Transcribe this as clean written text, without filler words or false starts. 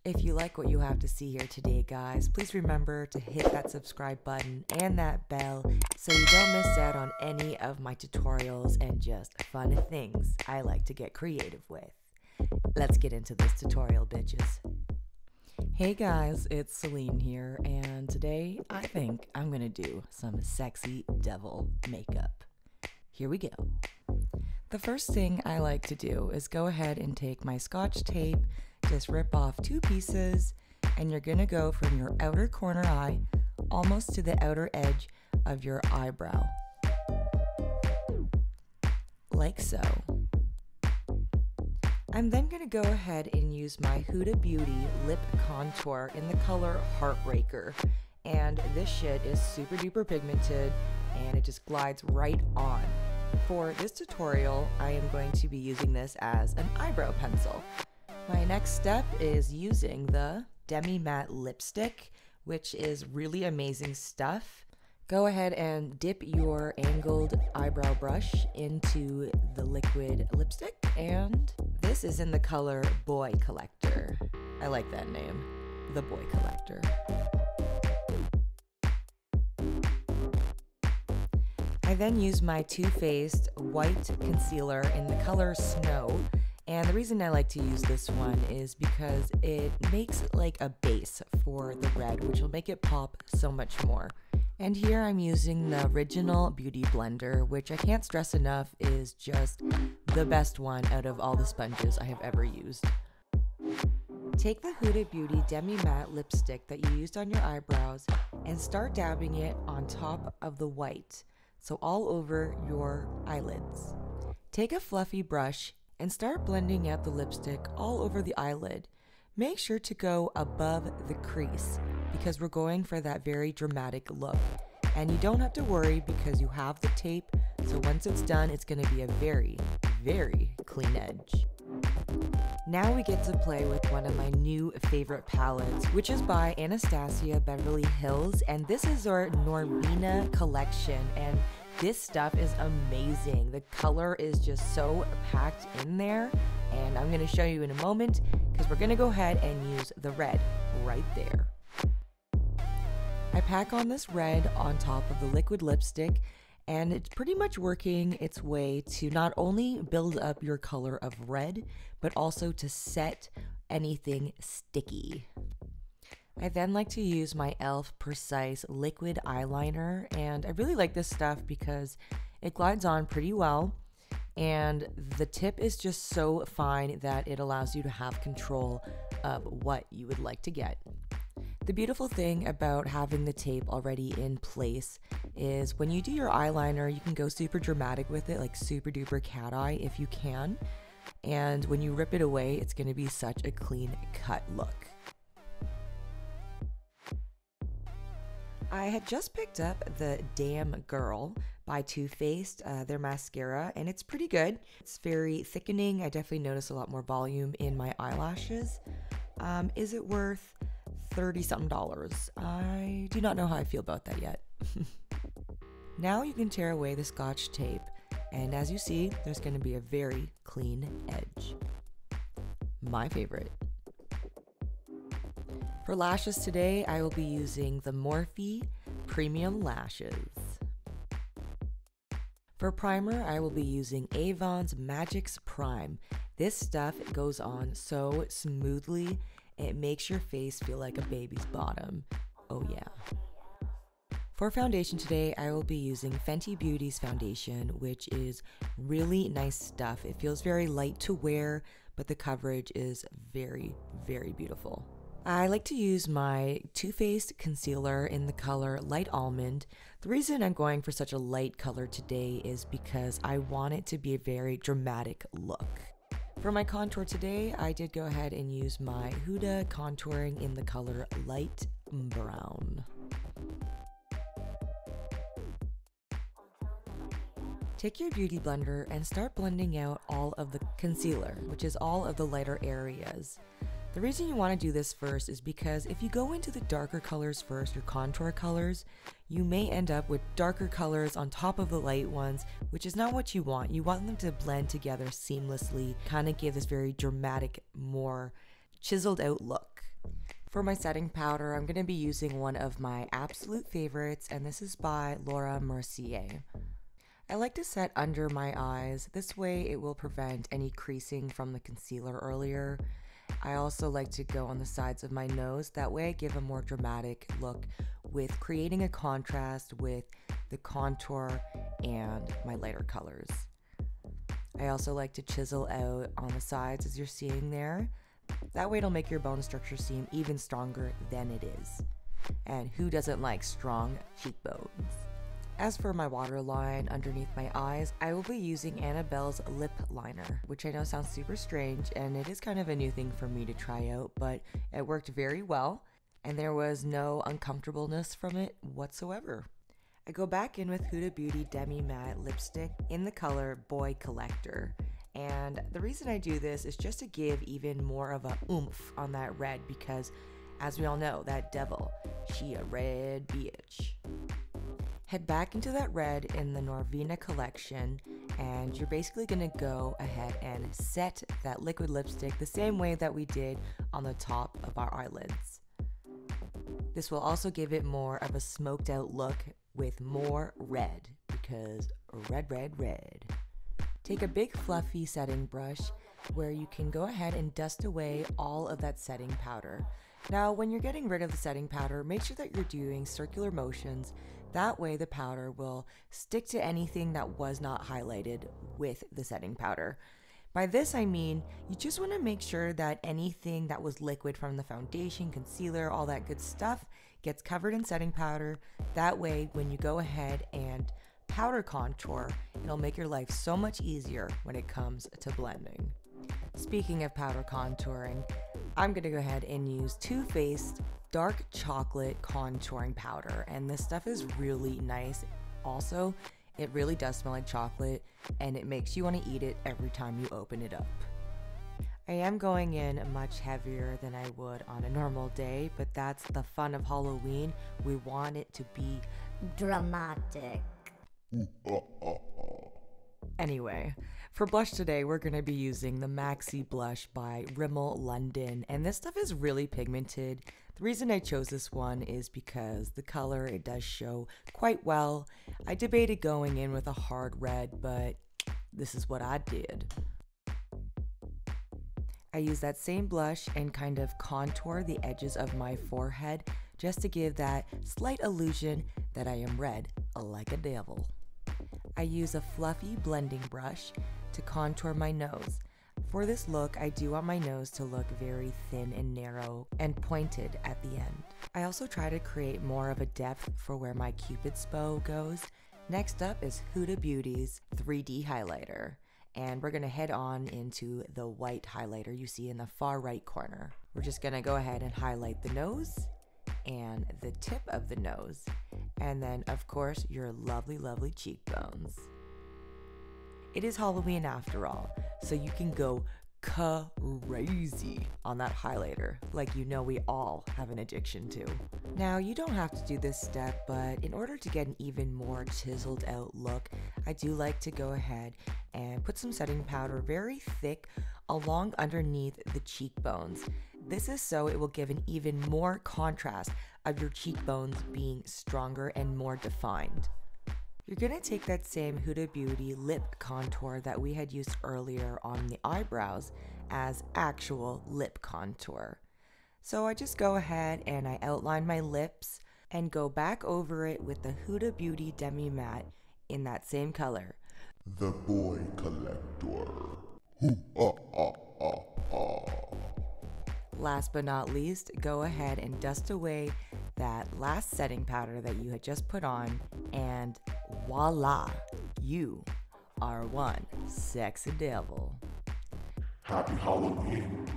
If you like what you have to see here today, guys, please remember to hit that subscribe button and that bell so you don't miss out on any of my tutorials and just fun things I like to get creative with. Let's get into this tutorial, bitches. Hey guys, it's Celine here, and today I think I'm gonna do some sexy devil makeup. Here we go. The first thing I like to do is go ahead and take my Scotch tape, just rip off 2 pieces, and you're gonna go from your outer corner eye almost to the outer edge of your eyebrow. Like so. I'm then going to go ahead and use my Huda Beauty lip contour in the color Heartbreaker. And this shit is super duper pigmented and it just glides right on. For this tutorial, I am going to be using this as an eyebrow pencil. My next step is using the Demi Matte lipstick, which is really amazing stuff. Go ahead and dip your angled eyebrow brush into the liquid lipstick, and this is in the color Boy Collector. I like that name, the Boy Collector. I then use my Too Faced white concealer in the color Snow, and the reason I like to use this one is because it makes like a base for the red, which will make it pop so much more. And here I'm using the original Beauty Blender, which I can't stress enough is just the best one out of all the sponges I have ever used. Take the Huda Beauty Demi Matte lipstick that you used on your eyebrows and start dabbing it on top of the white, so all over your eyelids. Take a fluffy brush and start blending out the lipstick all over the eyelid. Make sure to go above the crease because we're going for that very dramatic look. And you don't have to worry because you have the tape, so once it's done, it's going to be a very, very clean edge. Now we get to play with one of my new favorite palettes, which is by Anastasia Beverly Hills, and this is our Normina collection, and this stuff is amazing. The color is just so packed in there, and I'm going to show you in a moment because we're going to go ahead and use the red right there. I pack on this red on top of the liquid lipstick, and it's pretty much working its way to not only build up your color of red, but also to set anything sticky. I then like to use my e.l.f. Precise liquid eyeliner, and I really like this stuff because it glides on pretty well, and the tip is just so fine that it allows you to have control of what you would like to get. The beautiful thing about having the tape already in place is when you do your eyeliner, you can go super dramatic with it, like super duper cat eye if you can. And when you rip it away, it's going to be such a clean cut look. I had just picked up the Damn Girl by Too Faced, their mascara, and it's pretty good. It's very thickening. I definitely notice a lot more volume in my eyelashes. Is it worth $30-something? I do not know how I feel about that yet. Now you can tear away the Scotch tape, and as you see, there's going to be a very clean edge. My favorite. For lashes today, I will be using the Morphe Premium Lashes. For primer, I will be using Avon's Magix Prime. This stuff goes on so smoothly. It makes your face feel like a baby's bottom. Oh yeah. For foundation today, I will be using Fenty Beauty's foundation, which is really nice stuff. It feels very light to wear, but the coverage is very, very beautiful. I like to use my Too Faced concealer in the color Light Almond. The reason I'm going for such a light color today is because I want it to be a very dramatic look. For my contour today, I did go ahead and use my Huda contouring in the color Light Brown. Take your beauty blender and start blending out all of the concealer, which is all of the lighter areas. The reason you want to do this first is because if you go into the darker colors first, your contour colors, you may end up with darker colors on top of the light ones, which is not what you want. You want them to blend together seamlessly, kind of give this very dramatic, more chiseled out look. For my setting powder, I'm going to be using one of my absolute favorites, and this is by Laura Mercier. I like to set under my eyes. This way it will prevent any creasing from the concealer earlier. I also like to go on the sides of my nose. That way I give a more dramatic look with creating a contrast with the contour and my lighter colors. I also like to chisel out on the sides as you're seeing there. That way it'll make your bone structure seem even stronger than it is. And who doesn't like strong cheekbones? As for my waterline underneath my eyes, I will be using Annabelle's lip liner, which I know sounds super strange, and it is kind of a new thing for me to try out, but it worked very well, and there was no uncomfortableness from it whatsoever. I go back in with Huda Beauty Demi Matte Lipstick in the color Boy Collector. And the reason I do this is just to give even more of a oomph on that red because, as we all know, that devil, she a red bitch. Head back into that red in the Norvina collection, and you're basically going to go ahead and set that liquid lipstick the same way that we did on the top of our eyelids. This will also give it more of a smoked out look with more red, because red, red, red. Take a big fluffy setting brush where you can go ahead and dust away all of that setting powder. Now, when you're getting rid of the setting powder, make sure that you're doing circular motions. That way the powder will stick to anything that was not highlighted with the setting powder. By this I mean, you just want to make sure that anything that was liquid from the foundation, concealer, all that good stuff gets covered in setting powder. That way, when you go ahead and powder contour, it'll make your life so much easier when it comes to blending. Speaking of powder contouring, I'm going to go ahead and use Too Faced Dark Chocolate Contouring Powder, and this stuff is really nice. Also, it really does smell like chocolate, and it makes you want to eat it every time you open it up. I am going in much heavier than I would on a normal day, but that's the fun of Halloween. We want it to be dramatic. Anyway, for blush today, we're going to be using the Maxi Blush by Rimmel London, and this stuff is really pigmented. The reason I chose this one is because the color, it does show quite well. I debated going in with a hard red, but this is what I did. I use that same blush and kind of contour the edges of my forehead just to give that slight illusion that I am red like a devil. I use a fluffy blending brush to contour my nose. For this look, I do want my nose to look very thin and narrow and pointed at the end. I also try to create more of a depth for where my Cupid's bow goes. Next up is Huda Beauty's 3D highlighter. And we're going to head on into the white highlighter you see in the far right corner. We're just going to go ahead and highlight the nose and the tip of the nose. And then, of course, your lovely, lovely cheekbones. It is Halloween after all, so you can go crazy on that highlighter, like you know we all have an addiction to. Now, you don't have to do this step, but in order to get an even more chiseled out look, I do like to go ahead and put some setting powder very thick along underneath the cheekbones. This is so it will give an even more contrast of your cheekbones being stronger and more defined. You're going to take that same Huda Beauty lip contour that we had used earlier on the eyebrows as actual lip contour. So I just go ahead and I outline my lips and go back over it with the Huda Beauty Demi Matte in that same color. The Boy Collector. Last but not least, go ahead and dust away that last setting powder that you had just put on, and voila, you are one sexy devil. Happy Halloween.